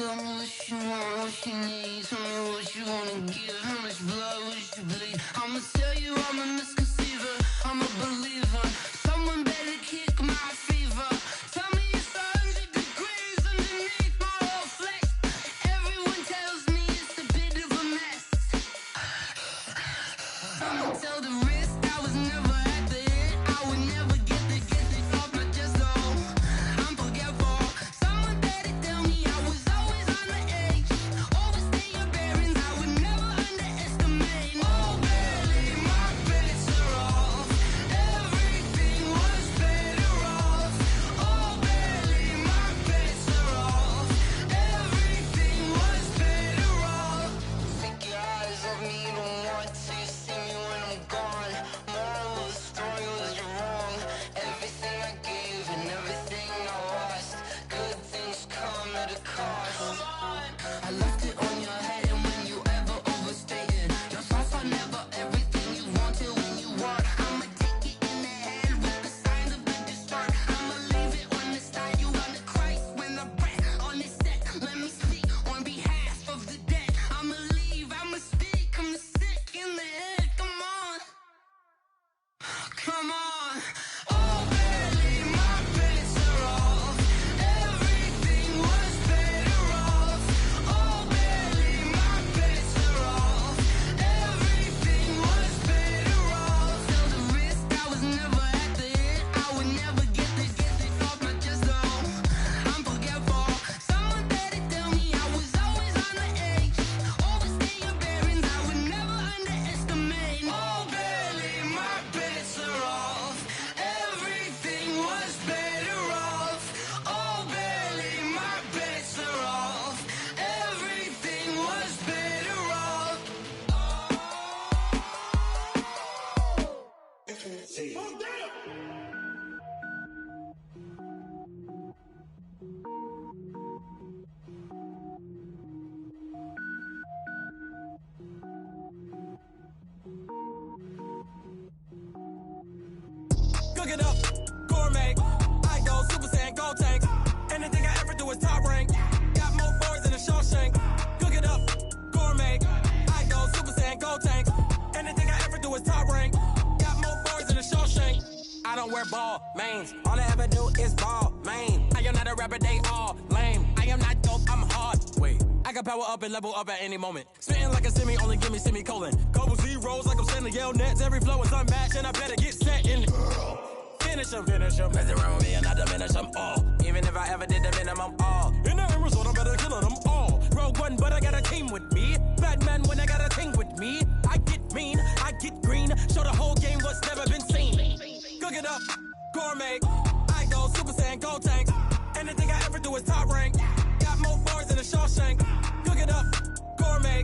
Tell me what you want, what you need. Tell me what you wanna give. How much blood would you bleed? I'ma tell you I'm a misconceiver. I'm a believer. Someone better kick my fever. Tell me it's 100 degrees underneath my whole flesh. Everyone tells me it's a bit of a mess. I'ma tell the risk I was never at the end. I would never get this off my chest though. I'm forgetful. Someone better tell me I was always on the edge. Overstay your bearings, I would never underestimate. Oh barely, my bets are off. Everything was better off. Oh barely, my bets are off. Everything was better off. Take your eyes off me, don't want to see me when I'm gone. Moral of the story was you're wrong. Everything I gave and everything I lost. Good things come at a cost. I left it on your head, and when you ever overstay it, your thoughts are never everything you wanted when you want. I'ma take it in the head with the signs of the distort. I'ma leave it on the side. You on the Christ when the breath on this set. Let me speak on behalf of the dead. I'ma leave, I'ma speak. I'm sick in the head. Come on, come on. Oh, barely, my bets are off. Everything was better off. Oh, barely, my bets are off. Everything was better off. Tell the risk I was never at the end. I would never get this off my chest though. I'm forgetful. Someone better tell me I was always on the edge. Overstay your bearings, I would never underestimate. Oh, barely, my bets are off. Everything was better off. Oh, barely, my bets are off. Everything was better off. Cook it up, gourmet. I go Super Saiyan, gold tank. Anything I ever do is top rank. Got more boys than a Shawshank. Cook it up, gourmet. I go Super Saiyan, gold tank. Anything I ever do is top rank. Got more boys than a Shawshank. I don't wear ball mains. All I ever do is ball main. I am not a rapper, they all lame. I am not dope, I'm hard. Wait, I can power up and level up at any moment. Spitting like a semi, only give me semicolon. Couple zeros like I'm sending yell nets. Every flow is unmatched and I better get set in. Finish them. Mess around with me and I diminish them all. Even if I ever did the minimum all. In the end result, I'm better killing them all. Rogue One, but I got a team with me. Batman when I got a thing with me. I get mean, I get green. Show the whole game what's never been seen. Cook it up, gourmet. I go Super Saiyan, gold tank. Anything I ever do is top rank. Got more bars than a Shawshank. Cook it up, gourmet.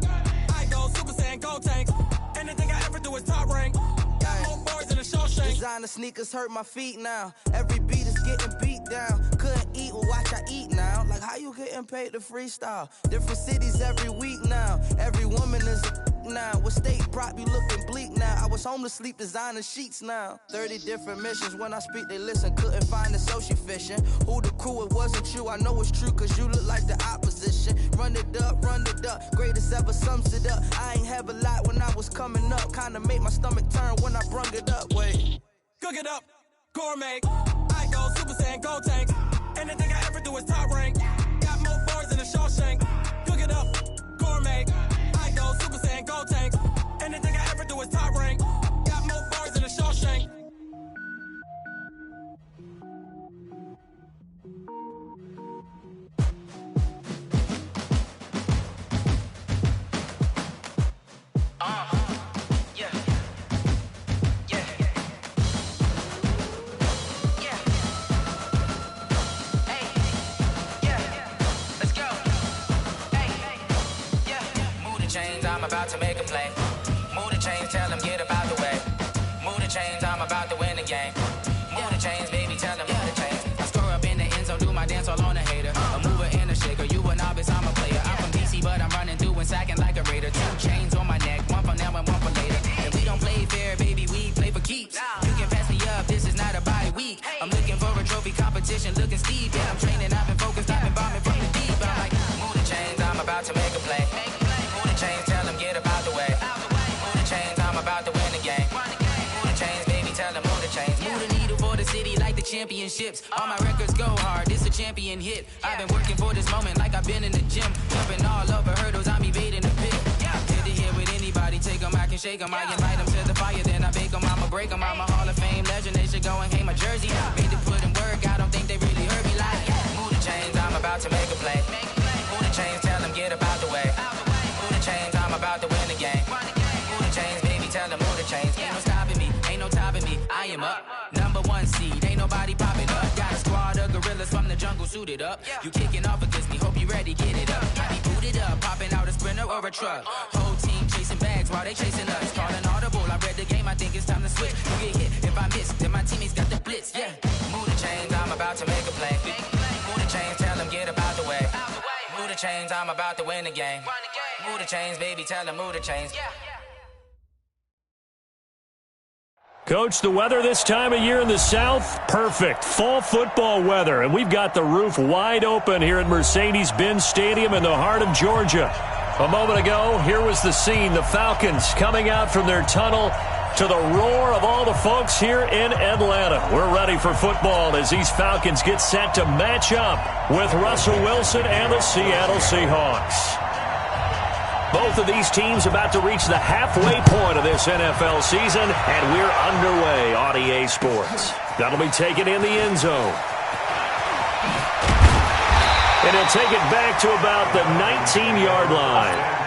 I go Super Saiyan, gold tank. Anything I ever do is top rank. Got more bars than a Shawshank. Designer sneakers hurt my feet now. Every beat is getting beat down. Couldn't eat, well watch I eat now. Like how you getting paid to freestyle? Different cities every week now. Every woman is a now. What state prop you looking bleak now? I was home to sleep, designer sheets now. 30 different missions. When I speak they listen. Couldn't find it, so she fishing. Who the crew, it wasn't you. I know it's true cause you look like the opposition. Run it up, greatest ever sums it up. I ain't have a lot when I was coming up. Kinda made my stomach turn when I brung it up. Wait, cook it up, gourmet. I go Super Saiyan, gold tank. Anything I ever do is top rank. Got more bars than a Shawshank. Cook it up, gourmet. I go Super Saiyan, gold tank. Anything I ever do is top rank. Got more bars than a Shawshank. I'm about to make a play. Move the chains, tell them get about the way. Move the chains, I'm about to win the game. Move the chains, baby, tell them move the chains. I score up in the end zone, do my dance all on a hater. A mover and a shaker, you a novice, I'm a player. I'm from DC, but I'm running through and sacking like a raider. 2 chains on my neck, one for now and one for later. And we don't play fair, baby, we play for keeps. You can pass me up, this is not a bye week. I'm looking for a trophy competition, looking steep. Yeah, I'm training, I've been focused, I've been bombing from the deep. I'm like, move the chains. about to make a play. Move the chains, tell them get about the way. Move the chains, I'm about to win the game. Move the chains, baby, tell them move the chains. Move the needle for the city like the championships. All my records go hard, this a champion hit. I've been working for this moment like I've been in the gym. Jumping all over hurdles, I'm evading the pit. Good to hear with anybody, take them, I can shake them. I invite them to the fire, then I bake them, I'ma break them. I'm a Hall of Fame legend, they should go and hang my jersey. Made to put in work, I don't think they really heard me like. Move the chains, I'm about to make a play. Move the chains, tell them get about the way. Move the chains, I'm about to win the game. Move the chains, baby, tell them move the chains. Ain't no stopping me, ain't no topping me. I am up, #1 seed, ain't nobody popping up. Got a squad of gorillas from the jungle suited up. You kicking off against me, hope you ready, get it up. I be booted up, popping out a Sprinter or a truck. Whole team chasing bags while they chasing us. Call an audible, I read the game, I think it's time to switch. You get hit, if I miss, then my teammates got the blitz, yeah. Move the chains, I'm about to make a play. Move the chains, tell them get about the way. Move the chains, I'm about to win the game. Move the chains, baby, tell them move the chains. Coach, the weather this time of year in the South, perfect. Fall football weather, and we've got the roof wide open here at Mercedes-Benz Stadium in the heart of Georgia. A moment ago, here was the scene, the Falcons coming out from their tunnel to the roar of all the folks here in Atlanta. We're ready for football as these Falcons get set to match up with Russell Wilson and the Seattle Seahawks. Both of these teams about to reach the halfway point of this NFL season, and we're underway on EA Sports. That'll be taken in the end zone. And he'll take it back to about the 19-yard line.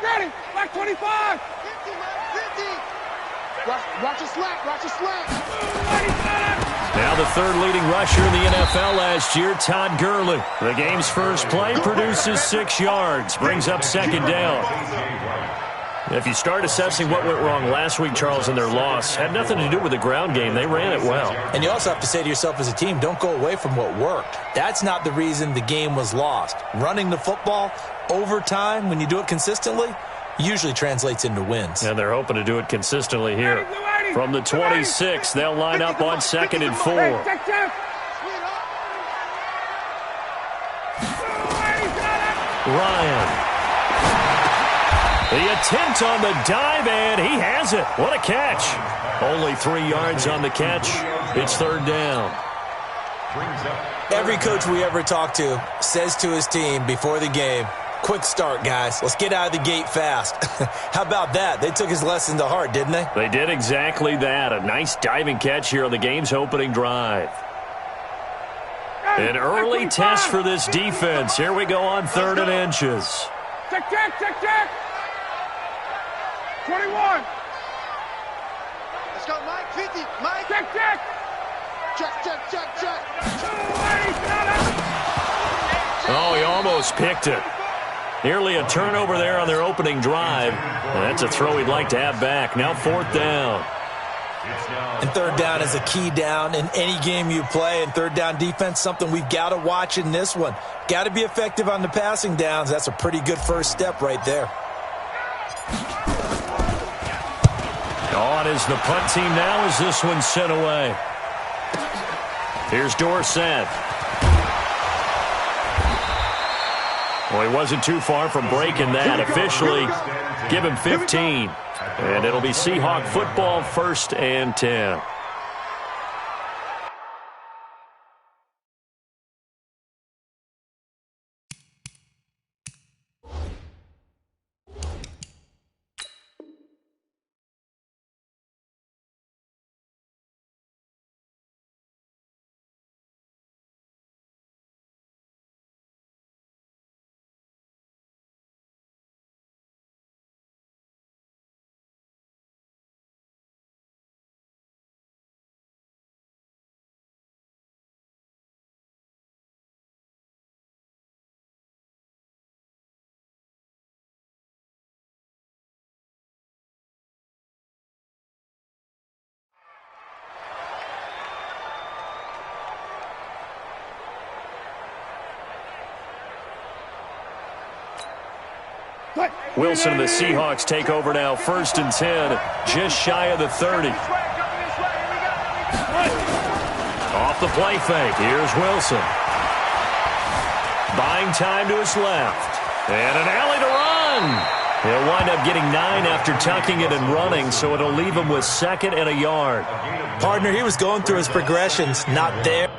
Ready, back 25. 50, watch your slap, watch your slap. Now the third leading rusher in the NFL last year, Todd Gurley. The game's first play produces 6 yards, brings up second down. If you start assessing what went wrong last week, Charles, in their loss, had nothing to do with the ground game. They ran it well. And you also have to say to yourself as a team, don't go away from what worked. That's not the reason the game was lost. Running the football over time, when you do it consistently, usually translates into wins. And they're hoping to do it consistently here. From the 26, they'll line up on 2nd and 4. Ryan. The attempt on the dive, and he has it. What a catch. Only 3 yards on the catch. It's third down. Every coach we ever talk to says to his team before the game, quick start, guys. Let's get out of the gate fast. How about that? They took his lesson to heart, didn't they? They did exactly that. A nice diving catch here on the game's opening drive. An early test for this defense. Here we go on 3rd and inches. Check. 21. Let's go, Mike. 50. Mike. Check. Oh, he almost picked it. Nearly a turnover there on their opening drive. And that's a throw he'd like to have back. Now 4th down. And 3rd down is a key down in any game you play. And 3rd down defense, something we've got to watch in this one. Got to be effective on the passing downs. That's a pretty good first step right there. On is the punt team now as this one's sent away. Here's Dorsett. Well, he wasn't too far from breaking that. Officially, give him 15. And it'll be Seahawk football, 1st and 10. Wilson and the Seahawks take over now, 1st and 10, just shy of the 30. Off the play fake, here's Wilson. Buying time to his left. And an alley to run. He'll wind up getting 9 after tucking it and running, so it'll leave him with 2nd and a yard. Partner, he was going through his progressions, not there.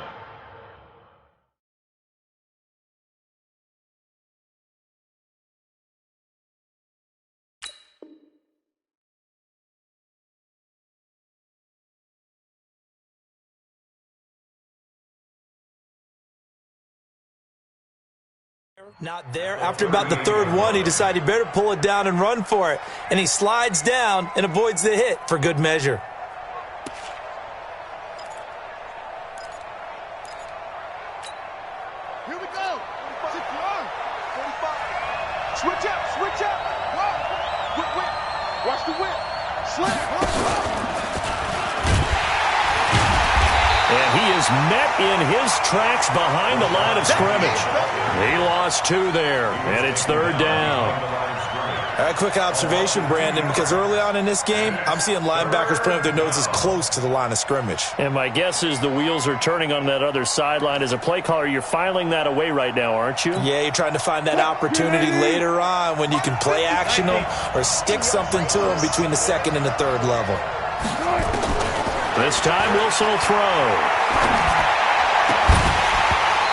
Not there. After about the 3rd one, he decided he better pull it down and run for it. And he slides down and avoids the hit for good measure. Here we go. 45. Switch up, switch up. Whip. Watch the whip. Slam. And he is met in his tracks behind the line of scrimmage. He lost 2 there, and it's 3rd down. A quick observation, Brandon, because early on in this game, I'm seeing linebackers putting up their noses close to the line of scrimmage. And my guess is the wheels are turning on that other sideline. As a play caller, you're filing that away right now, aren't you? Yeah, you're trying to find that opportunity later on when you can play action them or stick something to them between the 2nd and the 3rd level. This time, Wilson will throw.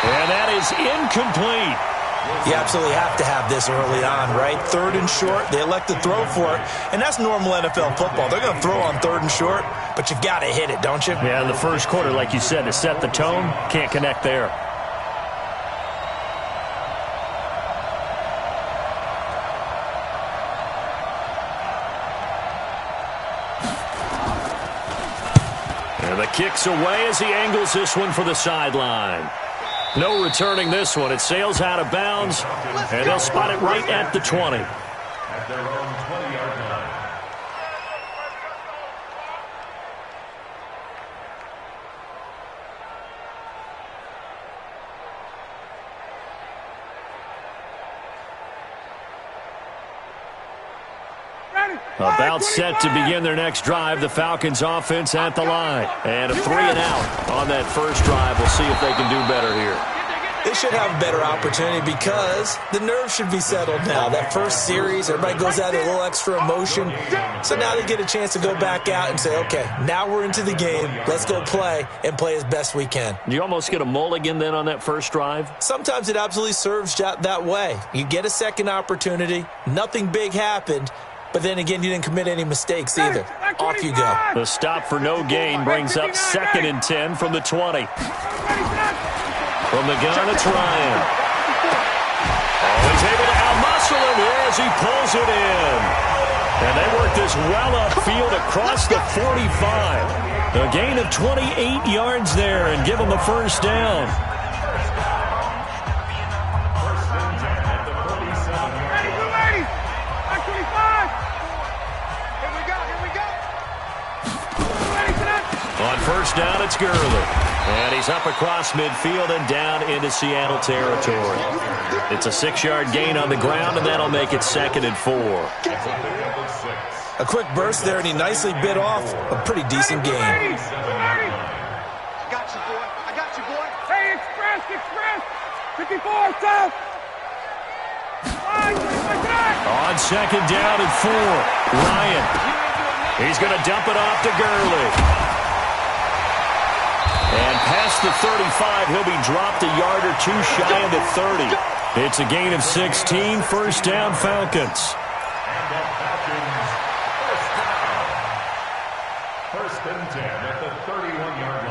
And that is incomplete. You absolutely have to have this early on, right? 3rd and short, they elect to throw for it, and that's normal NFL football. They're going to throw on 3rd and short, but you've got to hit it, don't you? Yeah, in the first quarter, like you said, to set the tone, can't connect there. And the kick's away as he angles this one for the sideline. No returning this one. It sails out of bounds, and they'll spot it right at the 20. At their own 20-yard line. About set to begin their next drive, the Falcons offense at the line. And a 3 and out on that first drive. We'll see if they can do better here. They should have a better opportunity because the nerves should be settled now. That first series, everybody goes out with a little extra emotion. So now they get a chance to go back out and say, okay, now we're into the game. Let's go play and play as best we can. Do you almost get a mulligan then on that first drive? Sometimes it absolutely serves that way. You get a second opportunity. Nothing big happened. But then again, you didn't commit any mistakes either. Off you go. The stop for no gain brings up 2nd and 10 from the 20. From the gun, it's Ryan. Oh, he's able to out-muscle him as he pulls it in. And they work this well upfield across the 45. A gain of 28 yards there and give him the first down. On first down, it's Gurley. And he's up across midfield and down into Seattle territory. It's a 6-yard gain on the ground, and that'll make it 2nd and 4. A quick burst there, and he nicely bit off a pretty decent gain. I got you, boy. Hey, express. 54, south. On 2nd down and 4, Ryan. He's going to dump it off to Gurley. And past the 35, he'll be dropped a yard or 2 shy of the 30. It's a gain of 16, first down Falcons. First and 10 at the 31-yard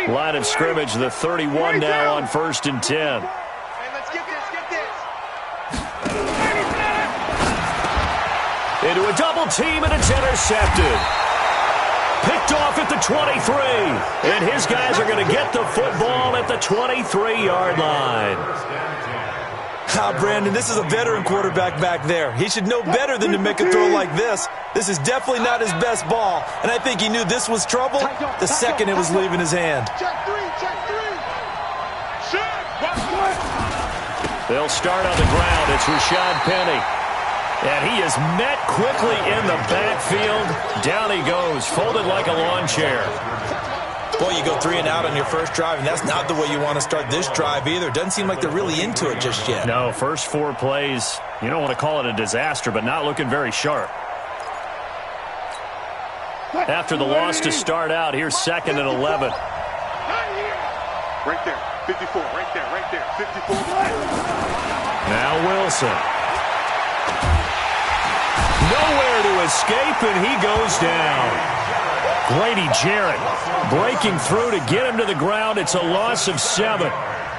line. Line of scrimmage, the 31 now on 1st and 10. Hey, let's get this. Into a double team, and it's intercepted. Picked off at the 23. And his guys are going to get the football at the 23-yard line. Brandon, this is a veteran quarterback back there. He should know better than to make a throw like this. This is definitely not his best ball, and I think he knew this was trouble the second it was leaving his hand. Check 3. They'll start on the ground. It's Rashad Penny. And he is met quickly in the backfield. Down he goes, folded like a lawn chair. Boy, you go 3 and out on your first drive, and that's not the way you want to start this drive either. Doesn't seem like they're really into it just yet. No, first 4 plays, you don't want to call it a disaster, but not looking very sharp. After the loss to start out, here's 2nd and 11. Right there, 54, right there, 54. Now Wilson. Nowhere to escape, and he goes down. Grady Jarrett breaking through to get him to the ground. It's a loss of 7.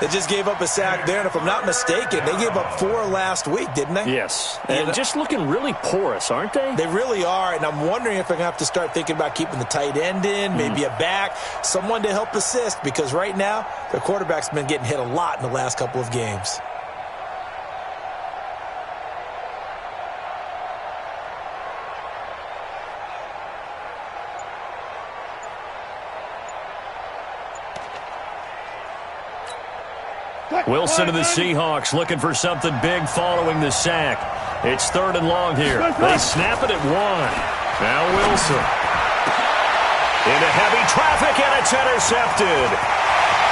They just gave up a sack there, and if I'm not mistaken, they gave up 4 last week, didn't they? Yes, and just looking really porous, aren't they? They really are, and I'm wondering if they're going to have to start thinking about keeping the tight end in, maybe a back, someone to help assist, because right now, their quarterback's been getting hit a lot in the last couple of games. Wilson to the Seahawks looking for something big following the sack. It's 3rd and long here. They snap it at 1. Now Wilson. Into heavy traffic, and it's intercepted.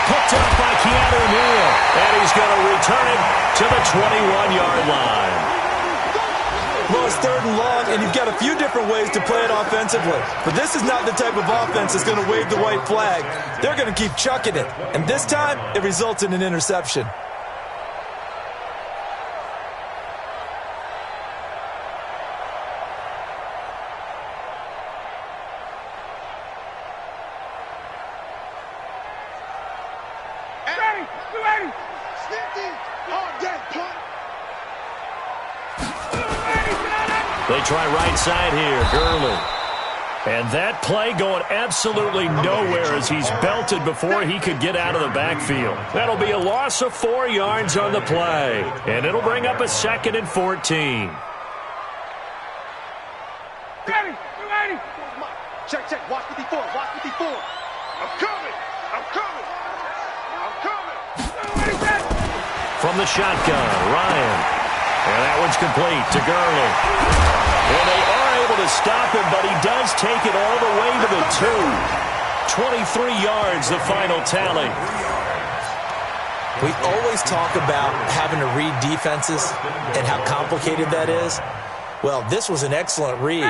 Picked up by Keanu Neal, and he's going to return it to the 21-yard line. Well, it's 3rd and long, and you've got a few different ways to play it offensively. But this is not the type of offense that's going to wave the white flag. They're going to keep chucking it. And this time, it results in an interception. Ready. Sneaky. On deck, punt. They try right side here, Gurley. And that play going absolutely nowhere as he's belted before he could get out of the backfield. That'll be a loss of 4 yards on the play. And it'll bring up a 2nd and 14. Ready. Check. Watch 54. I'm coming. From the shotgun, Ryan. And that one's complete to Gurley. And they are able to stop him, but he does take it all the way to the 2. 23 yards, the final tally. We always talk about having to read defenses and how complicated that is. Well, this was an excellent read.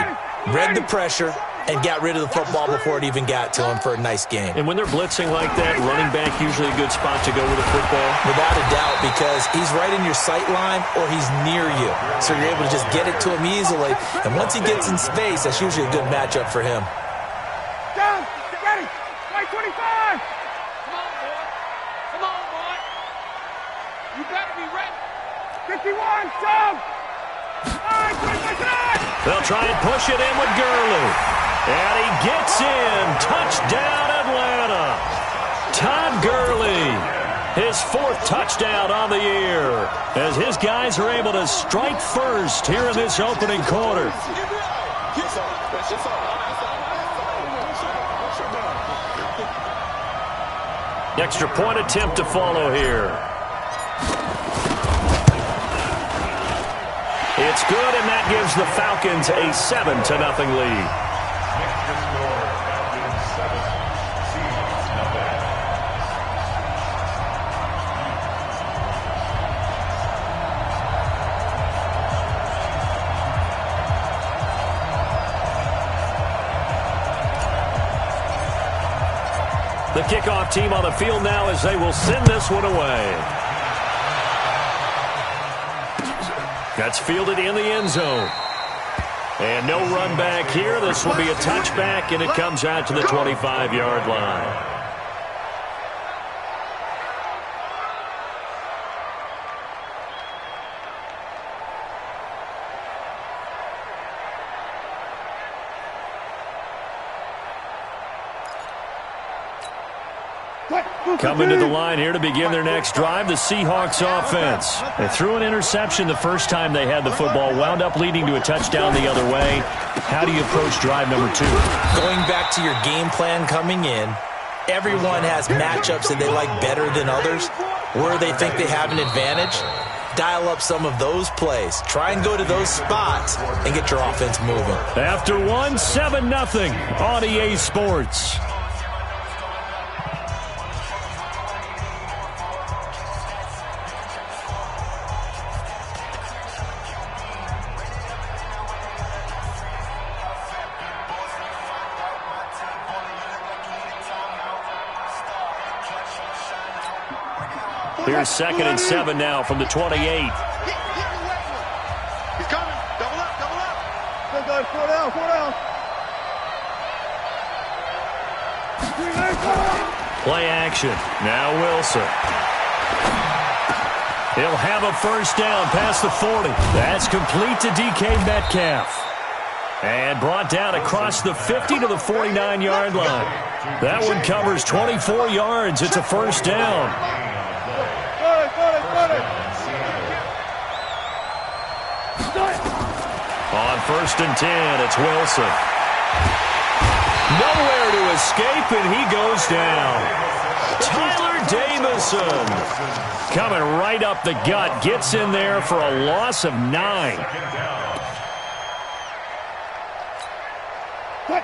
Read the pressure and got rid of the football before it even got to him for a nice game. And when they're blitzing like that, running back usually a good spot to go with the football? Without a doubt, because he's right in your sight line or he's near you. So you're able to just get it to him easily. And once he gets in space, that's usually a good matchup for him. Down. Ready. Right 25. Come on, boy. You better be ready. 51. Jump. They'll try and push it in with Gurley. And he gets in. Touchdown, Atlanta. Todd Gurley, his 4th touchdown on the year, as his guys are able to strike first here in this opening quarter. Extra point attempt to follow here. It's good, and that gives the Falcons a 7-0 lead. The kickoff team on the field now as they will send this one away. That's fielded in the end zone. And no run back here. This will be a touchback, and it comes out to the 25-yard line. Coming to the line here to begin their next drive, the Seahawks offense. They threw an interception the first time they had the football, wound up leading to a touchdown the other way. How do you approach drive number 2? Going back to your game plan coming in, everyone has matchups that they like better than others, where they think they have an advantage. dial up some of those plays. Try and go to those spots and get your offense moving. After 7-0 on EA Sports. Here's 2nd and 7 now from the 28. He's coming. Double up, double up. Good, good. 4 down, 4 down. Play action. Now Wilson. He'll have a first down past the 40. That's complete to DK Metcalf. And brought down across the 50 to the 49-yard line. That one covers 24 yards. It's a first down. On 1st and 10, it's Wilson. Nowhere to escape, and he goes down. Tyler Davison coming right up the gut, gets in there for a loss of 9.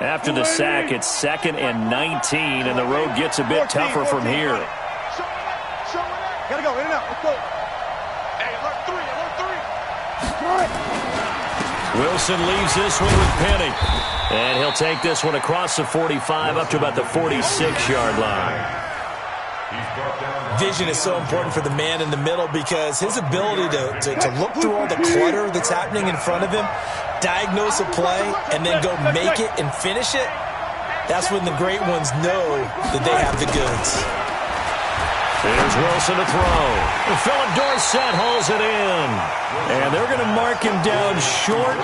After the sack, it's 2nd and 19, and the road gets a bit tougher from here. Gotta go, in and out, let's go. Hey, alert 3, alert 3. Wilson leaves this one with Penny. And he'll take this one across the 45 up to about the 46-yard line. Vision is so important for the man in the middle because his ability to look through all the clutter that's happening in front of him, diagnose a play, and then go make it and finish it, that's when the great ones know that they have the goods. Here's Wilson to throw. Philip Dorsett hauls it in. And they're going to mark him down short,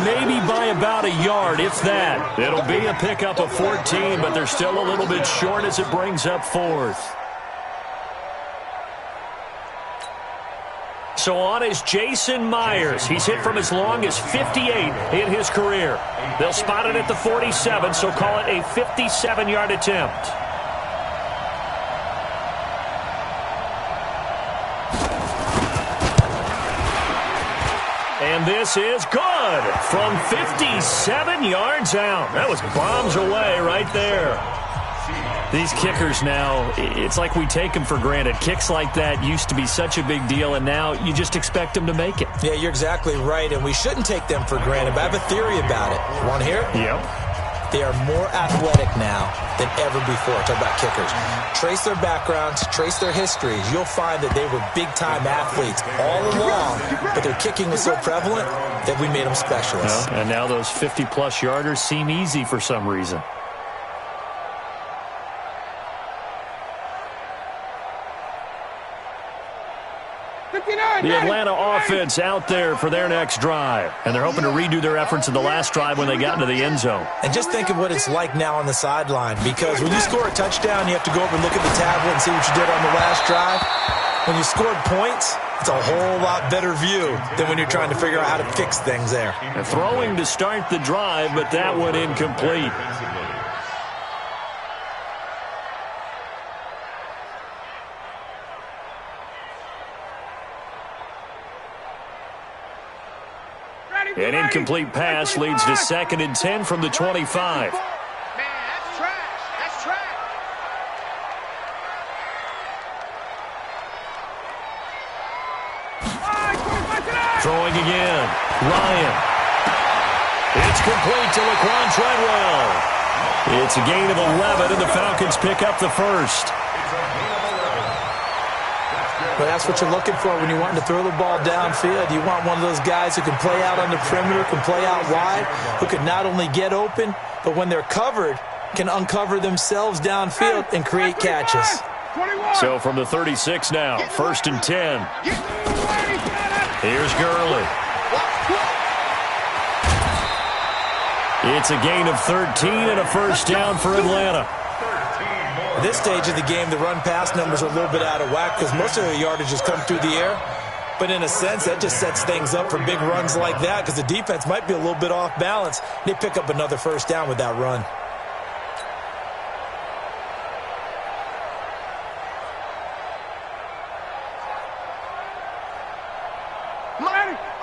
maybe by about a yard, if that. It'll be a pickup of 14, but they're still a little bit short as it brings up 4th. So on is Jason Myers. He's hit from as long as 58 in his career. They'll spot it at the 47, so call it a 57-yard attempt. And this is good from 57 yards out. That was bombs away right there. These kickers now, it's like we take them for granted. Kicks like that used to be such a big deal, and now you just expect them to make it. Yeah, you're exactly right, and we shouldn't take them for granted, but I have a theory about it. You want to hear it? Yep. They are more athletic now than ever before. Talk about kickers. Trace their backgrounds, trace their histories. You'll find that they were big-time athletes all along, but their kicking was so prevalent that we made them specialists. Well, and now those 50-plus yarders seem easy for some reason. The Atlanta offense out there for their next drive. And they're hoping to redo their efforts in the last drive when they got into the end zone. And just think of what it's like now on the sideline. Because when you score a touchdown, you have to go over and look at the tablet and see what you did on the last drive. When you scored points, it's a whole lot better view than when you're trying to figure out how to fix things there. And throwing to start the drive, but that one incomplete. An incomplete pass leads to 2nd and 10 from the 25. Man, that's trash. That's trash. Throwing again. Ryan. It's complete to Laquan Treadwell. It's a gain of 11, and the Falcons pick up the first. But that's what you're looking for when you want to throw the ball downfield. You want one of those guys who can play out on the perimeter, can play out wide, who can not only get open, but when they're covered, can uncover themselves downfield and create catches. So from the 36 now, 1st and 10. Here's Gurley. It's a gain of 13 and a first down for Atlanta. At this stage of the game, the run-pass numbers are a little bit out of whack because most of the yardage has come through the air. But in a sense, that just sets things up for big runs like that because the defense might be a little bit off balance. They pick up another first down with that run.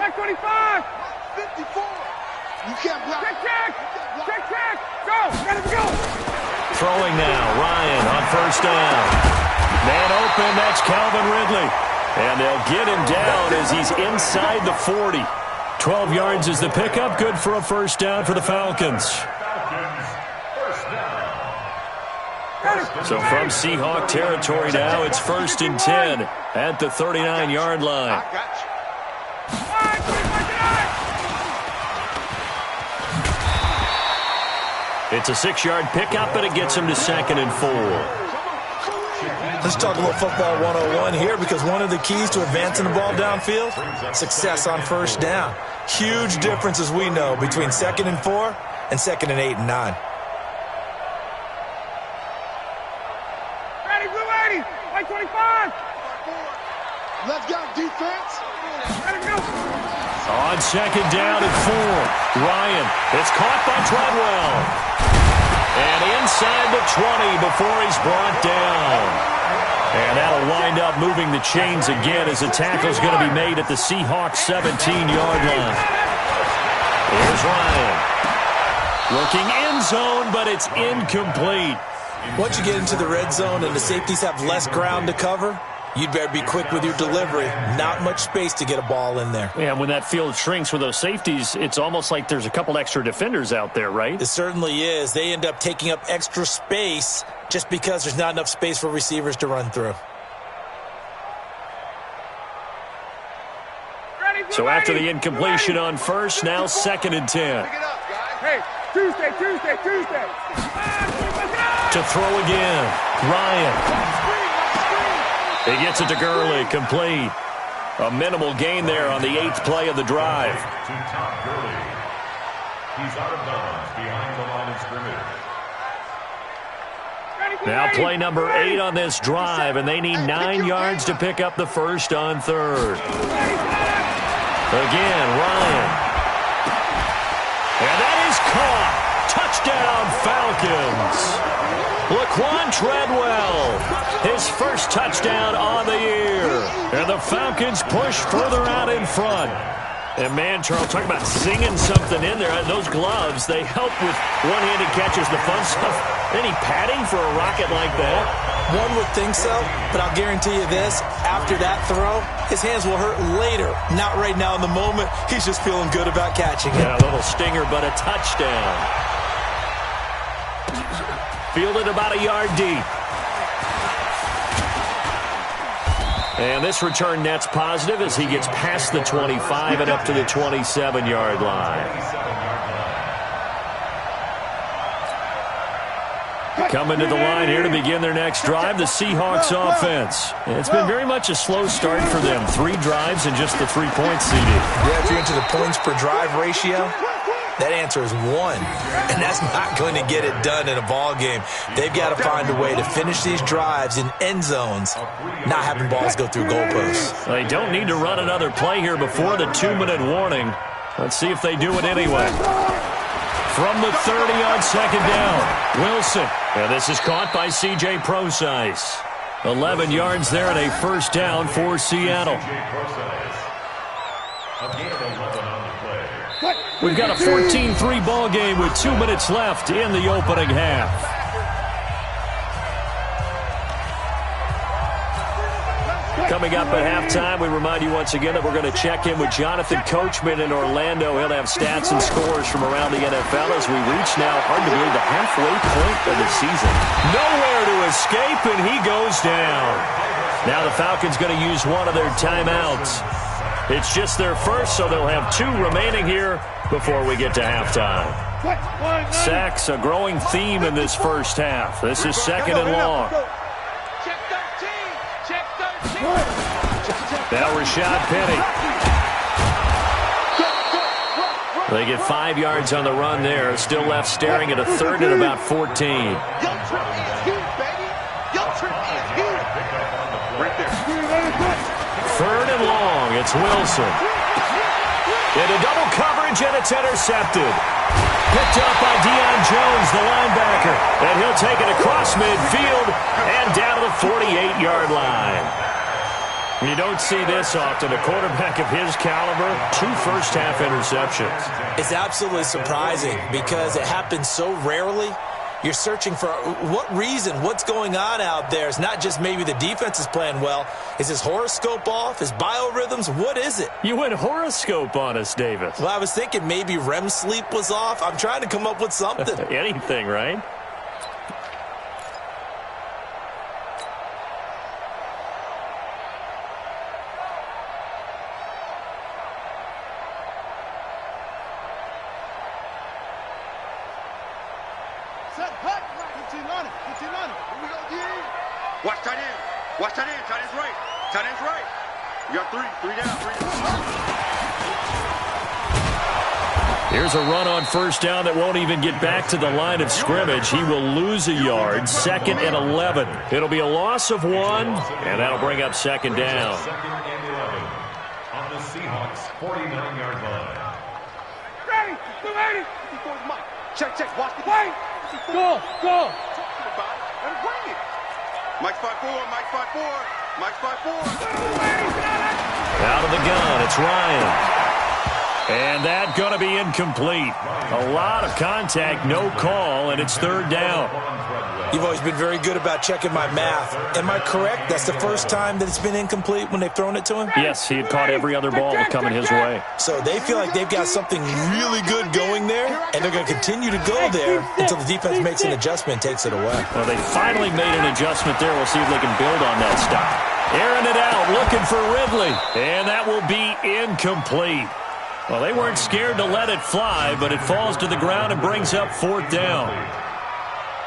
Mike 25. 54. You can't block. Check. Go. Gotta go. Throwing now, Ryan on first down. Man open, that's Calvin Ridley. And they'll get him down as he's inside the 40. 12 yards is the pickup, good for a first down for the Falcons. So from Seahawk territory now, it's 1st and 10 at the 39-yard line. It's a 6-yard pickup, and it gets him to 2nd and 4. Let's talk a little football 101 here, because one of the keys to advancing the ball downfield, success on first down. Huge difference, as we know, between 2nd and 4 and 2nd and 8 and 9. Ready, blue 80. Mike 25. Let's go, defense. Let him go. On 2nd down and 4, Ryan. It's caught by Treadwell. And inside the 20 before he's brought down. And that'll wind up moving the chains again as the tackle's going to be made at the Seahawks 17-yard line. Here's Ryan. Looking end zone, but it's incomplete. Once you get into the red zone and the safeties have less ground to cover, you'd better be quick with your delivery. Not much space to get a ball in there. Yeah, when that field shrinks with those safeties, it's almost like there's a couple extra defenders out there, right? It certainly is. They end up taking up extra space just because there's not enough space for receivers to run through. So after the incompletion on first, now 2nd and 10. Hey, Tuesday. To throw again, Ryan. He gets it to Gurley, complete. A minimal gain there on the 8th play of the drive. To Todd Gurley. He's out of bounds behind the line of scrimmage. Now play number 8 on this drive, and they need 9 yards to pick up the first on 3rd. Again, Ryan. And that is caught. Touchdown, Falcons. Laquan Treadwell, his first touchdown on the year. And the Falcons push further out in front. And man, Charles, talk about singing something in there. Those gloves, they help with one-handed catches, the fun stuff. Any padding for a rocket like that? One would think so, but I'll guarantee you this. After that throw, his hands will hurt later. Not right now in the moment. He's just feeling good about catching it. Yeah, a little stinger, but a touchdown. Fielded about a yard deep. And this return net's positive as he gets past the 25 and up to the 27-yard line. Coming to the line here to begin their next drive, the Seahawks offense. It's been very much a slow start for them. 3 drives and just the 3 points, CD. Yeah, if you're into the points per drive ratio, that answer is 1. And that's not going to get it done in a ball game. They've got to find a way to finish these drives in end zones, not having balls go through goalposts. They don't need to run another play here before the 2-minute warning. Let's see if they do it anyway. From the 30 on 2nd down, Wilson. And this is caught by C.J. Procise. 11 yards there and a first down for Seattle. We've got a 14-3 ball game with 2 minutes left in the opening half. Coming up at halftime, we remind you once again that we're going to check in with Jonathan Coachman in Orlando. He'll have stats and scores from around the NFL as we reach now, hard to believe, the halfway point of the season. Nowhere to escape, and he goes down. Now the Falcons going to use one of their timeouts. It's just their first, so they'll have 2 remaining here before we get to halftime. Sacks, a growing theme in this first half. This is 2nd and long. Now Rashad Penny. They get 5 yards on the run there. Still left staring at a 3rd and about 14. 3rd and long. It's Wilson. Into double coverage, and it's intercepted. Picked up by Deion Jones, the linebacker. And he'll take it across midfield and down to the 48-yard line. You don't see this often. A quarterback of his caliber, 2 first-half interceptions. It's absolutely surprising because it happens so rarely. You're searching for what reason, what's going on out there. It's not just maybe the defense is playing well. Is his horoscope off? His biorhythms? What is it? You went horoscope on us, Davis. Well, I was thinking maybe REM sleep was off. I'm trying to come up with something. Anything, right? Watch tight end. Watch tight end. Tight end's right. Tight end's right. You got 3 down. Here's a run on first down that won't even get back to the line of scrimmage. He will lose a yard. 2nd and 11. It'll be a loss of 1, and that'll bring up 2nd down. 2nd and 11 on the Seahawks 49-yard line. Ready. Mike. Check. Watch the play. Go. And bring it. Mike's 5'4", Mike's 5'4", Mike's 5'4". Out of the gun, it's Ryan. And that's going to be incomplete. A lot of contact, no call, and it's 3rd down. You've always been very good about checking my math. Am I correct? That's the first time that it's been incomplete when they've thrown it to him? Yes, he had caught every other ball coming his way. So they feel like they've got something really good going there, and they're going to continue to go there until the defense makes an adjustment and takes it away. Well, they finally made an adjustment there. We'll see if they can build on that stop. Airing it out, looking for Ridley. And that will be incomplete. Well, they weren't scared to let it fly, but it falls to the ground and brings up 4th down.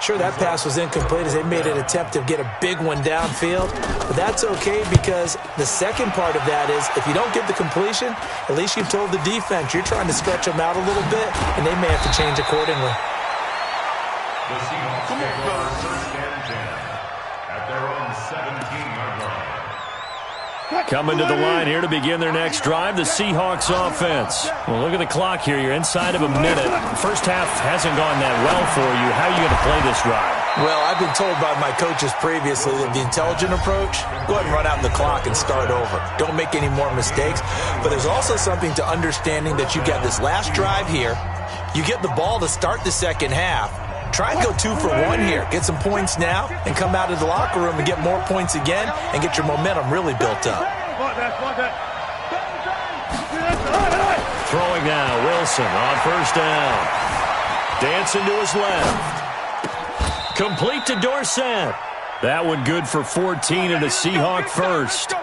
Sure, that pass was incomplete as they made an attempt to get a big one downfield. But that's okay because the second part of that is if you don't get the completion, at least you've told the defense you're trying to stretch them out a little bit, and they may have to change accordingly. The Seahawks take over 1st and 10 at their own 17-yard line. Coming to the line here to begin their next drive, the Seahawks offense. Well, look at the clock here. You're inside of a minute. The first half hasn't gone that well for you. How are you going to play this drive? Well, I've been told by my coaches previously that the intelligent approach, go ahead and run out the clock and start over. Don't make any more mistakes. But there's also something to understanding that you got this last drive here. You get the ball to start the second half. Try and go 2 for 1 here. Get some points now and come out of the locker room and get more points again and get your momentum really built up. Throwing now, Wilson on first down. Dancing to his left. Complete to Dorsett. That one good for 14 and a Seahawk first.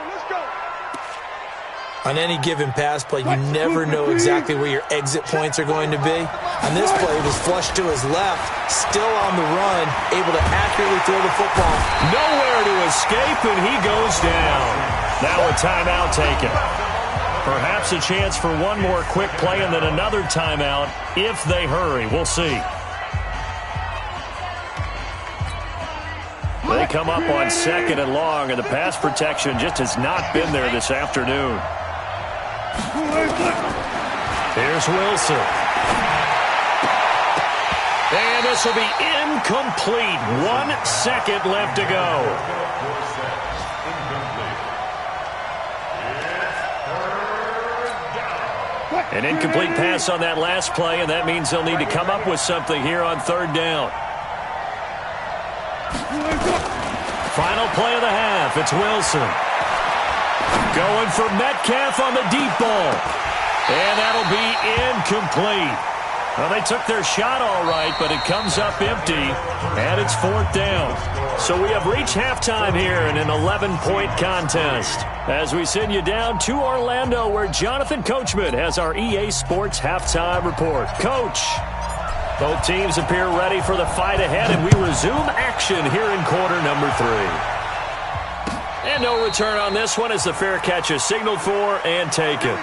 On any given pass play, you never know exactly where your exit points are going to be. On this play, it was flushed to his left, still on the run, able to accurately throw the football. Nowhere to escape, and he goes down. Now a timeout taken. Perhaps a chance for one more quick play and then another timeout if they hurry. We'll see. They come up on 2nd and long, and the pass protection just has not been there this afternoon. Here's Wilson. And this will be incomplete. 1 second left to go. An incomplete pass on that last play, and that means they'll need to come up with something here on 3rd down. Final play of the half. It's Wilson. Going for Metcalf on the deep ball. And that'll be incomplete. Well, they took their shot all right, but it comes up empty, and it's 4th down. So we have reached halftime here in an 11-point contest. As we send you down to Orlando, where Jonathan Coachman has our EA Sports halftime report. Coach, both teams appear ready for the fight ahead, and we resume action here in quarter number 3. And no return on this one as the fair catch is signaled for and taken.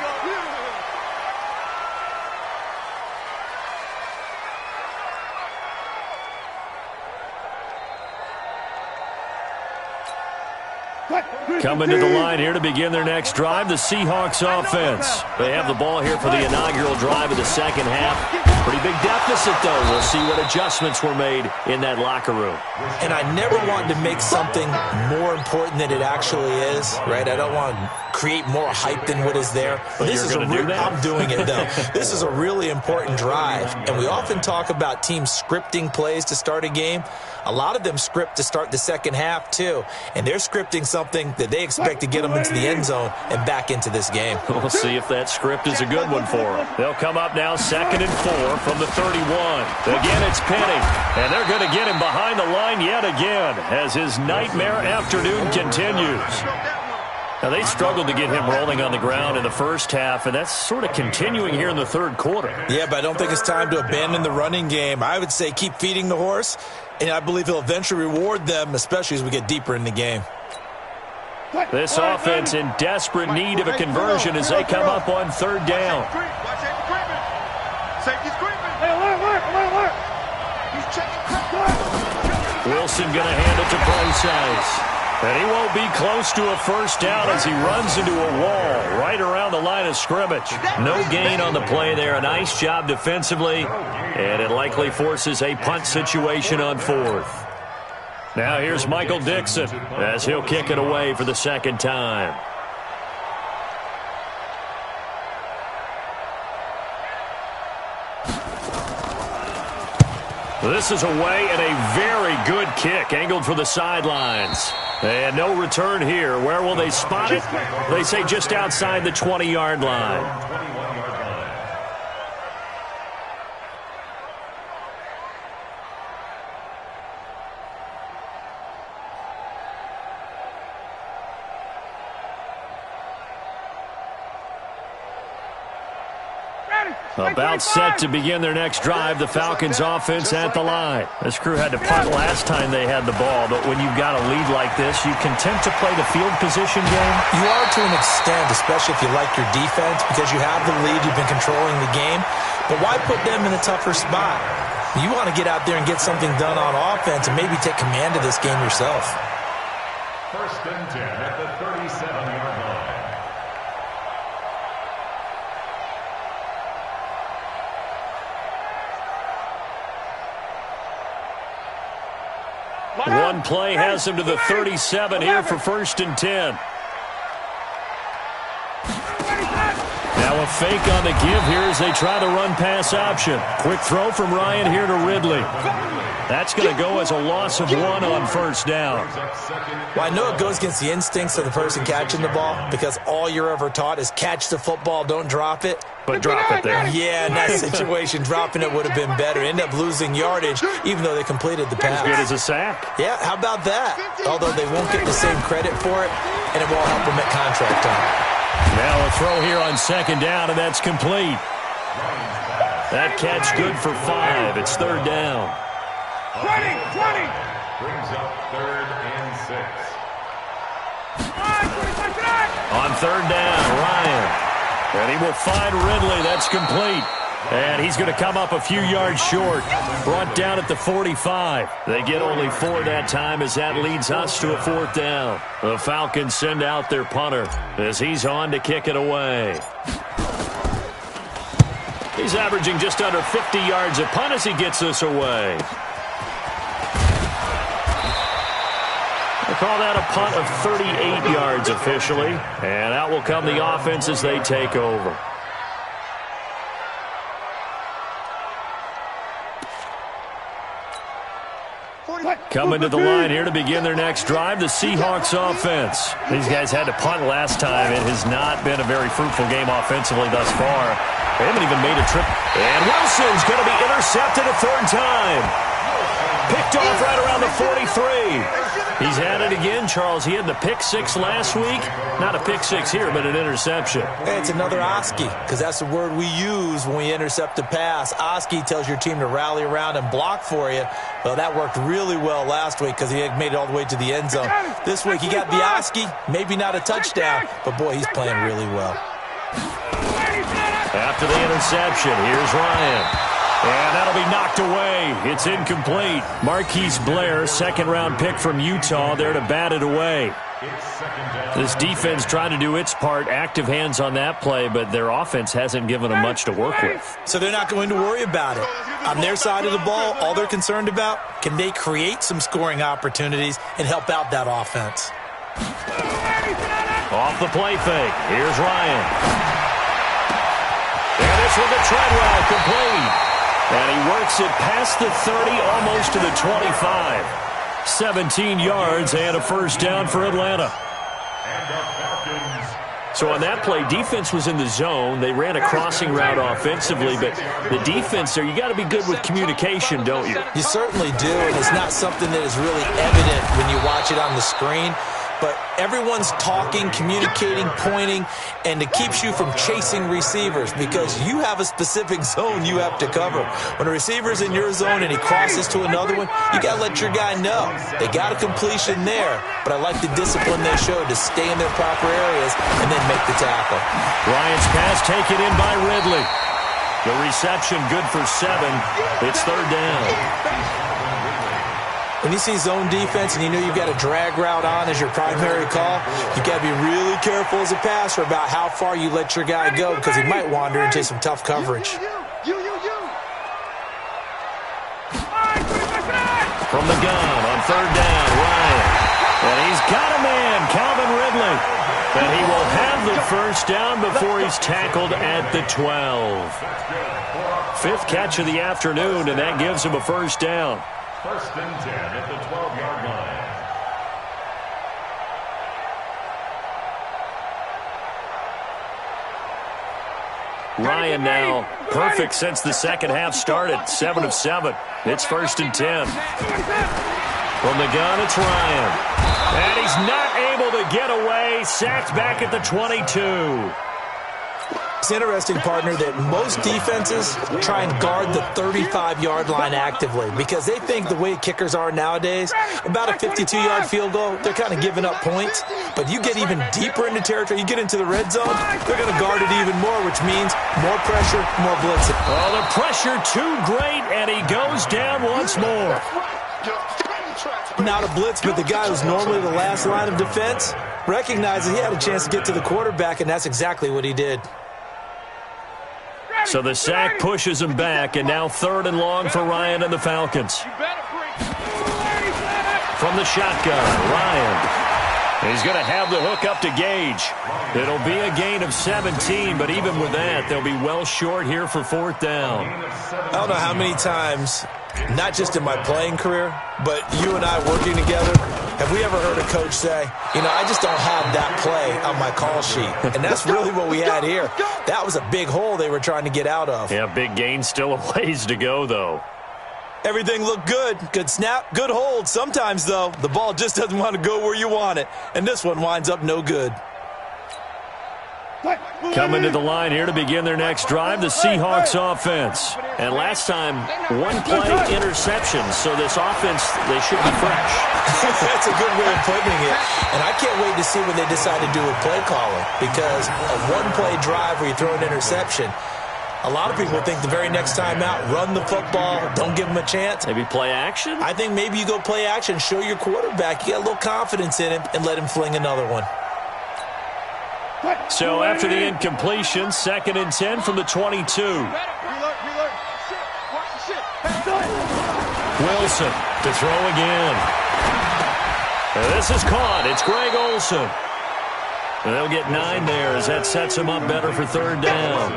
Coming to the line here to begin their next drive, the Seahawks offense. They have the ball here for the inaugural drive of the second half. Pretty big deficit, though. We'll see what adjustments were made in that locker room. And I never want to make something more important than it actually is, right? I don't want to create more hype than what is there. But this is I'm doing it, though. This is a really important drive. And we often talk about teams scripting plays to start a game. A lot of them script to start the second half, too. And they're scripting something that they expect to get them into the end zone and back into this game. We'll see if that script is a good one for them. They'll come up now 2nd and 4 from the 31. Again, it's Penny. And they're going to get him behind the line yet again as his nightmare afternoon continues. Now, they struggled to get him rolling on the ground in the first half, and that's sort of continuing here in the third quarter. Yeah, but I don't think it's time to abandon the running game. I would say keep feeding the horse, and I believe he'll eventually reward them, especially as we get deeper in the game. This offense in desperate need of a conversion as they come up on 3rd down. Wilson going to hand it to Price. And he won't be close to a first down as he runs into a wall right around the line of scrimmage. No gain on the play there. A nice job defensively, and it likely forces a punt situation on 4th. Now here's Michael Dixon as he'll kick it away for the second time. This is away and a very good kick angled for the sidelines. And no return here. Where will they spot it? They say just outside the 20-yard line. About set to begin their next drive, the Falcons offense at the line. This crew had to punt last time they had the ball, but when you've got a lead like this, you content to play the field position game? You are to an extent, especially if you like your defense, because you have the lead, you've been controlling the game. But why put them in a tougher spot? You want to get out there and get something done on offense and maybe take command of this game yourself. 1st and 10 at the 37-yard line. One play has him to the 37 here for 1st and 10. Now a fake on the give here as they try the run-pass option. Quick throw from Ryan here to Ridley. That's going to go as a loss of 1 on 1st down. Well, I know it goes against the instincts of the person catching the ball because all you're ever taught is catch the football, don't drop it. But drop it there. Yeah, in that situation, dropping it would have been better. End up losing yardage, even though they completed the pass. As good as a sack. Yeah, how about that? Although they won't get the same credit for it, and it won't help them at contract time. Now a throw here on 2nd down, and that's complete. That catch good for 5. It's 3rd down. 20! Brings up 3rd and 6. On 3rd down, Ryan. And he will find Ridley. That's complete. And he's going to come up a few yards short. Brought down at the 45. They get only 4 that time as that leads us to a 4th down. The Falcons send out their punter as he's on to kick it away. He's averaging just under 50 yards a punt as he gets this away. They call that a punt of 38 yards officially. And out will come the offense as they take over. Coming to the line here to begin their next drive, the Seahawks offense. These guys had to punt last time. It has not been a very fruitful game offensively thus far. They haven't even made a trip. And Wilson's going to be intercepted a 3rd time. Picked off right around the 43. He's at it again, Charles. He had the pick 6 last week. Not a pick 6 here, but an interception. Hey, it's another Oski, because that's the word we use when we intercept a pass. Oski tells your team to rally around and block for you. Well, that worked really well last week because he had made it all the way to the end zone. This week, he got the Oski, maybe not a touchdown, but, boy, he's playing really well. After the interception, here's Ryan. And that'll be knocked away. It's incomplete. Marquise Blair, 2nd-round pick from Utah, there to bat it away. It's second down. This defense trying to do its part, active hands on that play, but their offense hasn't given them much to work with. So they're not going to worry about it. On their side of the ball, all they're concerned about, can they create some scoring opportunities and help out that offense? Off the play fake. Here's Ryan. And this one to Treadwell, complete. And he works it past the 30, almost to the 25. 17 yards and a first down for Atlanta. So on that play, defense was in the zone. They ran a crossing route offensively, but the defense there, you got to be good with communication, don't you? You certainly do, and it's not something that is really evident when you watch it on the screen. But everyone's talking, communicating, pointing, and it keeps you from chasing receivers because you have a specific zone you have to cover. When a receiver's in your zone and he crosses to another one, you got to let your guy know. They got a completion there, but I like the discipline they showed to stay in their proper areas and then make the tackle. Ryan's pass taken in by Ridley. The reception good for 7. It's third down. When you see zone defense and you know you've got a drag route on as your primary call, you've got to be really careful as a passer about how far you let your guy go because he might wander into some tough coverage. From the gun on third down, Ryan. And he's got a man, Calvin Ridley. And he will have the first down before he's tackled at the 12. 5th catch of the afternoon, and that gives him a first down. First and 10 at the 12-yard line. Ryan now perfect since the second half started. 7 of 7. It's first and 10. From the gun, it's Ryan. And he's not able to get away. Sacked back at the 22. It's interesting, partner, that most defenses try and guard the 35-yard line actively because they think the way kickers are nowadays, about a 52-yard field goal, they're kind of giving up points. But you get even deeper into territory, you get into the red zone, they're going to guard it even more, which means more pressure, more blitzing. Oh, the pressure too great, and he goes down once more. Not a blitz, but the guy who's normally the last line of defense recognizes he had a chance to get to the quarterback, and that's exactly what he did. So the sack pushes him back, and now 3rd and long for Ryan and the Falcons. From the shotgun, Ryan. He's going to have the hook up to Gage. It'll be a gain of 17, but even with that, they'll be well short here for 4th down. I don't know how many times, not just in my playing career, but you and I working together, have we ever heard a coach say, you know, I just don't have that play on my call sheet. And that's really what we had here. That was a big hole they were trying to get out of. Yeah, big gain, still a ways to go, though. Everything looked good. Good snap, good hold. Sometimes, though, the ball just doesn't want to go where you want it. And this one winds up no good. Coming to the line here to begin their next drive, the Seahawks offense. And last time, 1 play interception, so this offense, they should be fresh. That's a good way of putting it. And I can't wait to see what they decide to do with play calling because a 1-play drive where you throw an interception, a lot of people think the very next time out, run the football, don't give them a chance. Maybe play action? I think maybe you go play action, show your quarterback you got a little confidence in him, and let him fling another one. So after the incompletion, 2nd and 10 from the 22. Wilson to throw again. And this is caught. It's Greg Olsen. And they'll get 9 there as that sets him up better for 3rd down.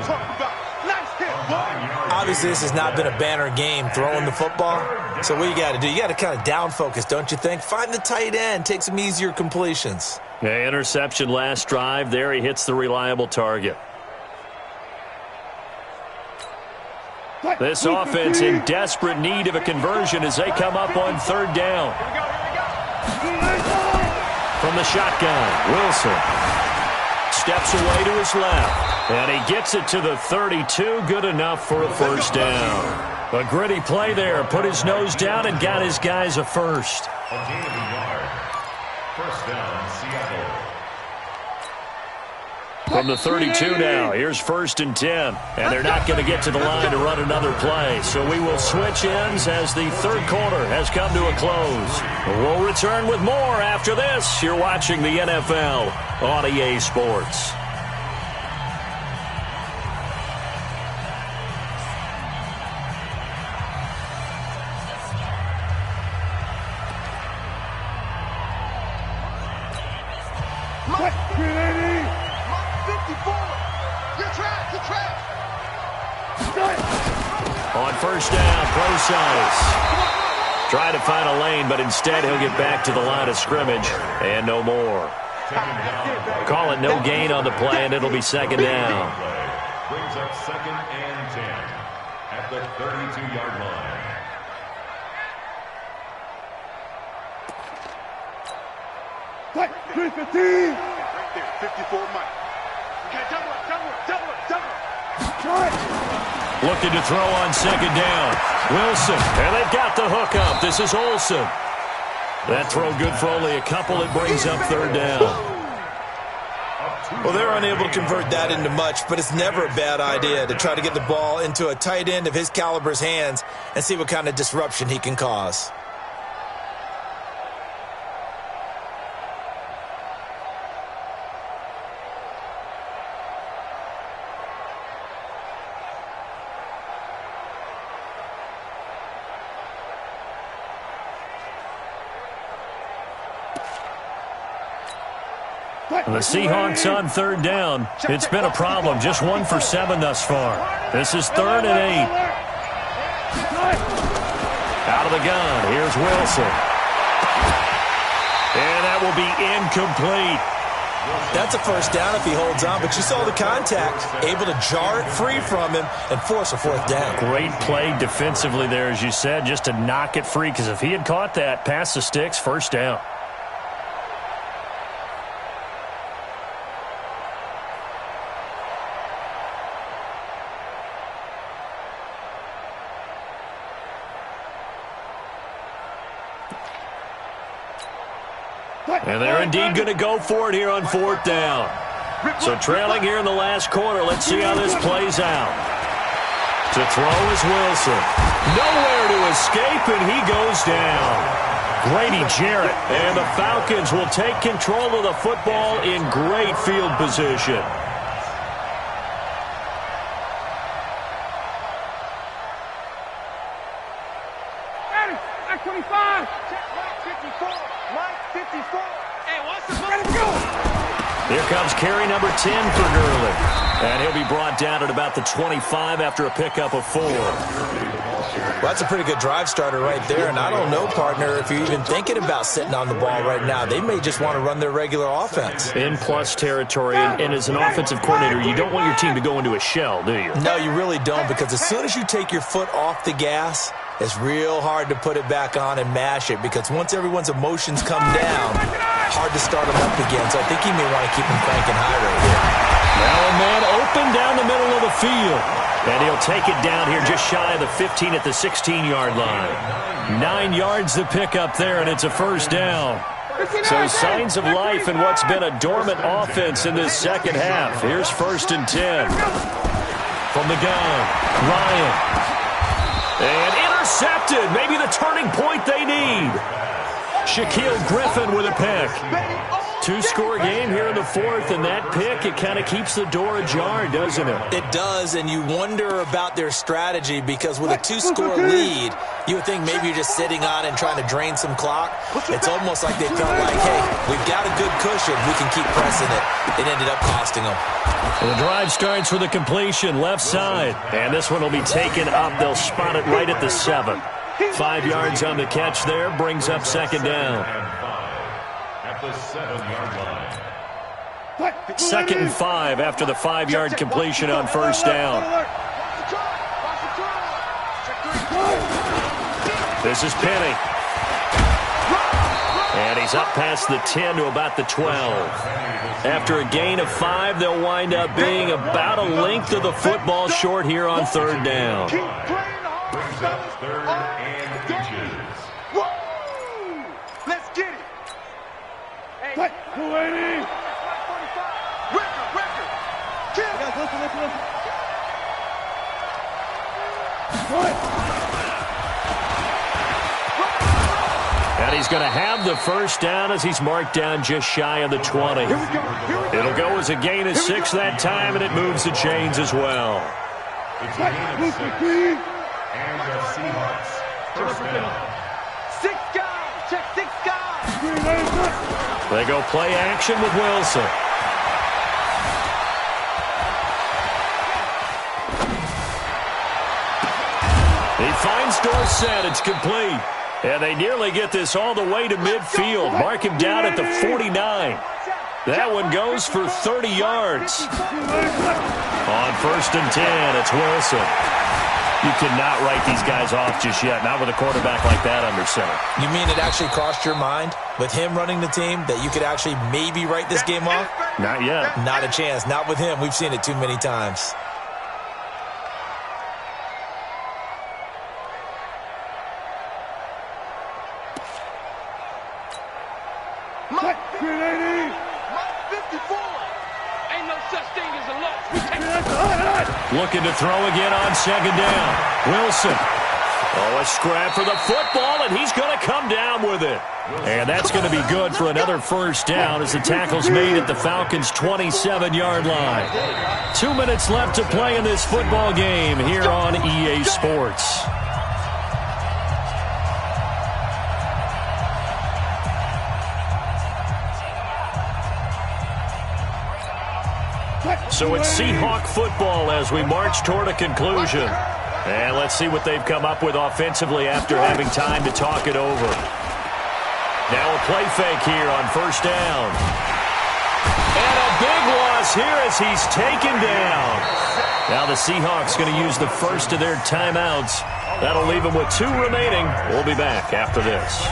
Obviously, this has not been a banner game throwing the football. So what you got to do, you got to kind of down focus, don't you think? Find the tight end, take some easier completions. Yeah, interception last drive. There he hits the reliable target. This offense in desperate need of a conversion as they come up on 3rd down. From the shotgun, Wilson steps away to his left, and he gets it to the 32. Good enough for a first down. A gritty play there. Put his nose down and got his guys a first. A gain of a yard. First down, Seattle. From the 32 now, here's 1st and 10. And they're not going to get to the line to run another play. So we will switch ends as the third quarter has come to a close. We'll return with more after this. You're watching the NFL on EA Sports. On 1st down, Procise. Trying to find a lane, but instead he'll get back to the line of scrimmage and no more. Call it no gain on the play, and it'll be 2nd down. Brings up 2nd and 10 at the 32-yard line. Right there, 54 Mike. Okay, double it. Looking to throw on 2nd down. Wilson, and they've got the hook up. This is Olsen. That throw good for only a couple. It brings up 3rd down. Well, they're unable to convert that into much, but it's never a bad idea to try to get the ball into a tight end of his caliber's hands and see what kind of disruption he can cause. The Seahawks on 3rd down. It's been a problem. Just 1 for 7 thus far. This is 3rd and 8. Out of the gun. Here's Wilson. And that will be incomplete. That's a 1st down if he holds on, but you saw the contact. Able to jar it free from him and force a 4th down. Great play defensively there, as you said, just to knock it free, because if he had caught that, past the sticks, 1st down. And they're indeed going to go for it here on 4th down. So trailing here in the last quarter. Let's see how this plays out. To throw is Wilson. Nowhere to escape, and he goes down. Grady Jarrett. And the Falcons will take control of the football in great field position. Mike 25. Mike 54. Mike 54. Hey, what's the play? Let's go. Here comes carry number 10 for Gurley. And he'll be brought down at about the 25 after a pickup of 4. Well, that's a pretty good drive starter right there, and I don't know, partner, if you're even thinking about sitting on the ball right now. They may just want to run their regular offense. In plus territory, and as an offensive coordinator, you don't want your team to go into a shell, do you? No, you really don't, because as soon as you take your foot off the gas, it's real hard to put it back on and mash it, because once everyone's emotions come down, hard to start them up again. So I think he may want to keep them cranking high right here. Now a man open down the middle of the field. And he'll take it down here just shy of the 15 at the 16-yard line. 9 yards to pick up there, and it's a 1st down. So signs of life in what's been a dormant offense in this second half. Here's 1st and 10. From the gun, Ryan. And intercepted. Maybe the turning point they need. Shaquille Griffin with a pick. 2-score game here in the 4th, and that pick, it kind of keeps the door ajar, doesn't it? It does, and you wonder about their strategy, because with a 2-score lead, you would think maybe you're just sitting on and trying to drain some clock. It's almost like they felt like, hey, we've got a good cushion. We can keep pressing it. It ended up costing them. The drive starts with a completion left side, and this one will be taken up. They'll spot it right at the 7. 5 yards on the catch there, brings up 2nd down. At the 7-yard line. 2nd and 5 after the 5-yard completion on 1st down. This is Penny. And he's up past the 10 to about the 12. After a gain of 5, they'll wind up being about a length of the football short here on 3rd down. Brings up 3rd and inches. Woo! Let's get it. Hey, 280. Record. And he's going to have the first down as he's marked down just shy of the 20. It'll go as a gain of 6 that time, and it moves the chains as well. It's a gain of 6. And the Seahawks first down. 6 guys. Check 6 guys. They go play action with Wilson. He finds Dorsett. It's complete. And they nearly get this all the way to midfield. Mark him down at the 49. That one goes for 30 yards. On 1st and 10, it's Wilson. You cannot write these guys off just yet, not with a quarterback like that under center. You mean it actually crossed your mind with him running the team that you could actually maybe write this game off? Not yet. Not a chance. Not with him. We've seen it too many times. Mike 54. Ain't no such thing as a loss. Looking to throw again on 2nd down. Wilson. Oh, a scrap for the football, and he's going to come down with it. And that's going to be good for another first down as the tackle's made at the Falcons' 27-yard line. 2 minutes left to play in this football game here on EA Sports. So it's Seahawk football as we march toward a conclusion. And let's see what they've come up with offensively after having time to talk it over. Now a play fake here on 1st down. And a big loss here as he's taken down. Now the Seahawks going to use the first of their timeouts. That'll leave them with 2 remaining. We'll be back after this.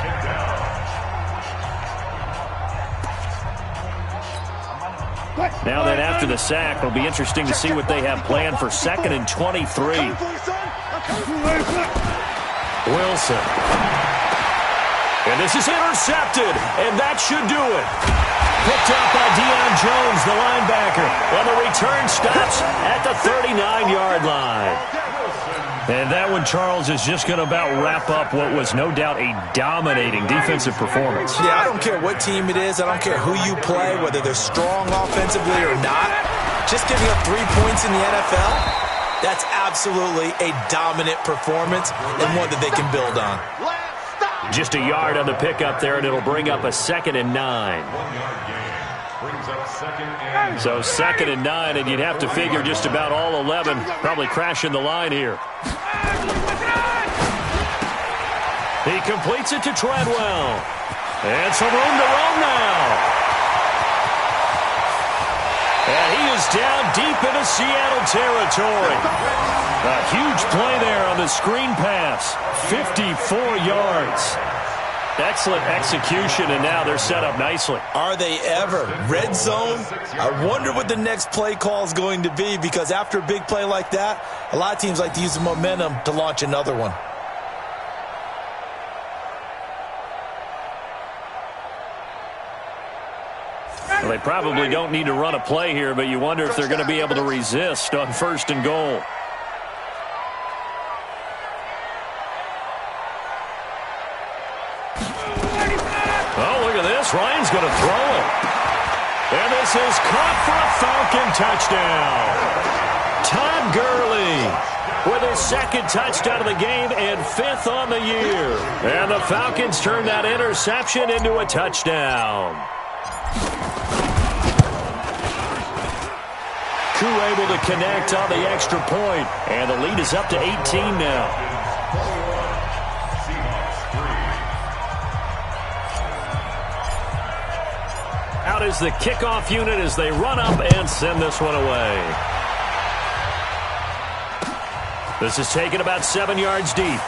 Now then, after the sack, it'll be interesting to see what they have planned for 2nd and 23. Wilson. And this is intercepted, and that should do it. Picked up by Deion Jones, the linebacker. And the return stops at the 39-yard line. And that one, Charles, is just going to about wrap up what was no doubt a dominating defensive performance. Yeah, I don't care what team it is. I don't care who you play, whether they're strong offensively or not. Just giving up 3 points in the NFL, that's absolutely a dominant performance and one that they can build on. Just a yard on the pickup there, and it'll bring up a 2nd and 9. 1-yard gain. Brings up 2nd and 9. So 2nd and 9, and you'd have to figure just about all 11 probably crashing the line here. He completes it to Treadwell. And some room to roam now. And he is down deep into Seattle territory. A huge play there on the screen pass. 54 yards. Excellent execution, and now they're set up nicely. Are they ever? Red zone? I wonder what the next play call is going to be, because after a big play like that, a lot of teams like to use the momentum to launch another one. Well, they probably don't need to run a play here, but you wonder if they're going to be able to resist on 1st and goal. Oh, look at this. Ryan's going to throw it. And this is caught for a Falcon touchdown. Todd Gurley with his 2nd touchdown of the game and 5th on the year. And the Falcons turn that interception into a touchdown. Koo able to connect on the extra point. And the lead is up to 18 now. Out is the kickoff unit as they run up and send this one away. This is taken about 7 yards deep.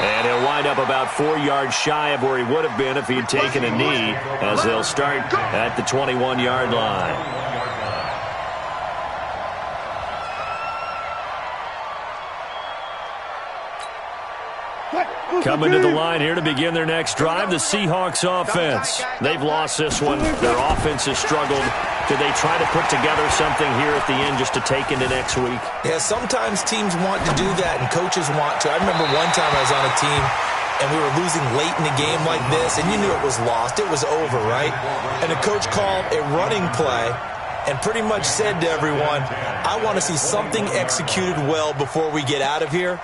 And he'll wind up about 4 yards shy of where he would have been if he had taken a knee, as they'll start at the 21-yard line. Coming to the line here to begin their next drive, the Seahawks offense. They've lost this one. Their offense has struggled Do they try to put together something here at the end just to take into next week? Yeah, sometimes teams want to do that, and coaches want to. I remember one time I was on a team, and we were losing late in a game like this, and you knew it was lost. It was over, right? And the coach called a running play and pretty much said to everyone, I want to see something executed well before we get out of here.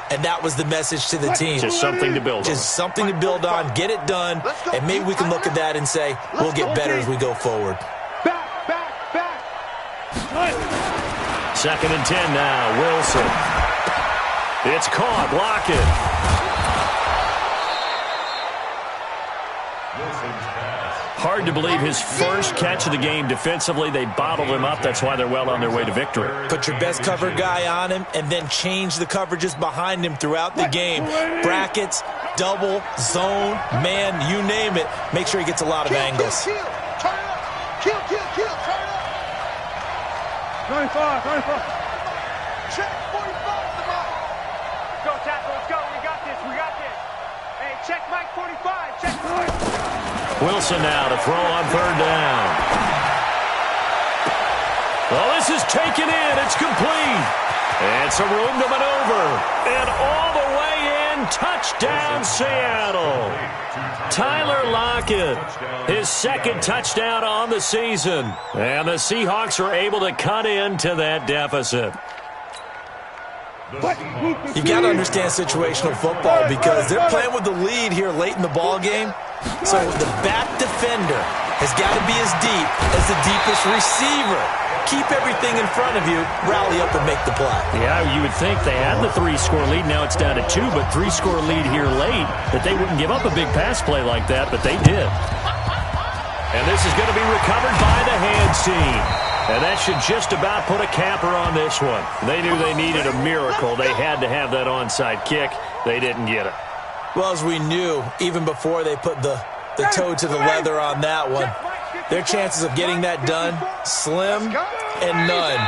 And that was the message to the team. Just something to build on. Just something to build on, get it done, and maybe we can look at that and say, we'll get better as we go forward. Back. 2nd and 10 now, Wilson. It's caught, Lockett. Hard to believe his first catch of the game defensively. They bottled him up. That's why they're well on their way to victory. Put your best cover guy on him and then change the coverages behind him throughout the game. Brackets, double, zone, man, you name it. Make sure he gets a lot of angles. Turn up. Kill. Turn up. 95. Check 45 to Mike. Go, tackle, let's go. We got this. Hey, check Mike 45. Check Mike. Wilson now to throw on 3rd down. Well, this is taken in. It's complete. It's a room to maneuver. And all the way in, touchdown Seattle. Tyler Lockett, his 2nd touchdown on the season. And the Seahawks are able to cut into that deficit. You got to understand situational football because they're playing with the lead here late in the ball game. So the back defender has got to be as deep as the deepest receiver. Keep everything in front of you, rally up and make the play. Yeah, you would think they had the 3-score lead. Now it's down to 2, but 3-score lead here late, that they wouldn't give up a big pass play like that, but they did. And this is going to be recovered by the hands team. And that should just about put a capper on this one. They knew they needed a miracle. They had to have that onside kick. They didn't get it. Well, as we knew, even before they put the toe to the leather on that one, their chances of getting that done, slim and none.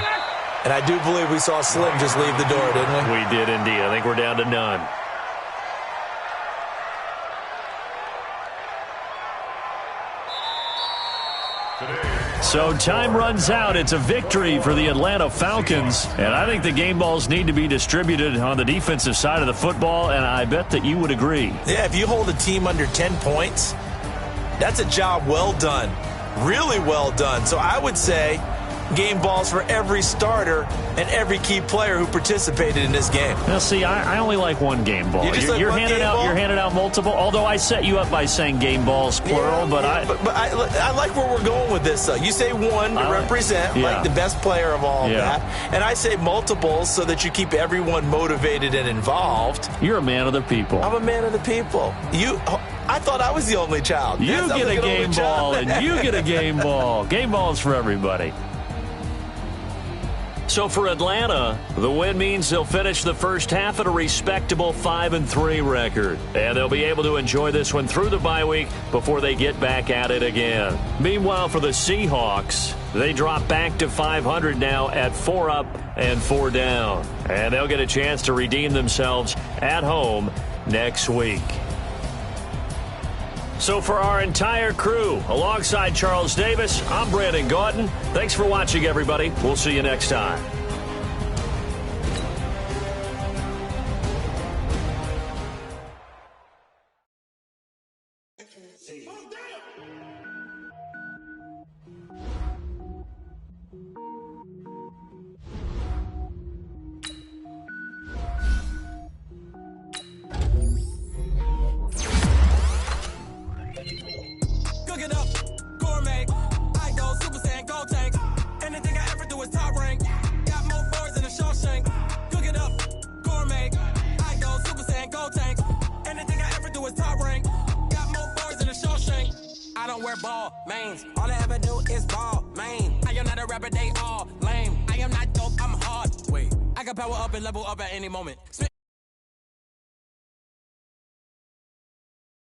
And I do believe we saw Slim just leave the door, didn't we? We did indeed. I think we're down to none. So time runs out. It's a victory for the Atlanta Falcons. And I think the game balls need to be distributed on the defensive side of the football, and I bet that you would agree. Yeah, if you hold a team under 10 points, that's a job well done. Really well done. So I would say game balls for every starter and every key player who participated in this game. Now, see, I only like one game ball. You're handing out multiple. Although I set you up by saying game balls plural, but I like where we're going with this. You say one to represent like the best player of all that, and I say multiples so that you keep everyone motivated and involved. You're a man of the people. I'm a man of the people. I thought I was the only child. You get a game ball, and you get a game ball. Game balls for everybody. So for Atlanta, the win means they'll finish the first half at a respectable 5-3 record. And they'll be able to enjoy this one through the bye week before they get back at it again. Meanwhile, for the Seahawks, they drop back to 500 now at 4 up and 4 down. And they'll get a chance to redeem themselves at home next week. So for our entire crew, alongside Charles Davis, I'm Brandon Gauton. Thanks for watching, everybody. We'll see you next time. All I ever do is ball, man. I am not a rapper, they all lame. I am not dope, I'm hard. Wait, I can power up and level up at any moment.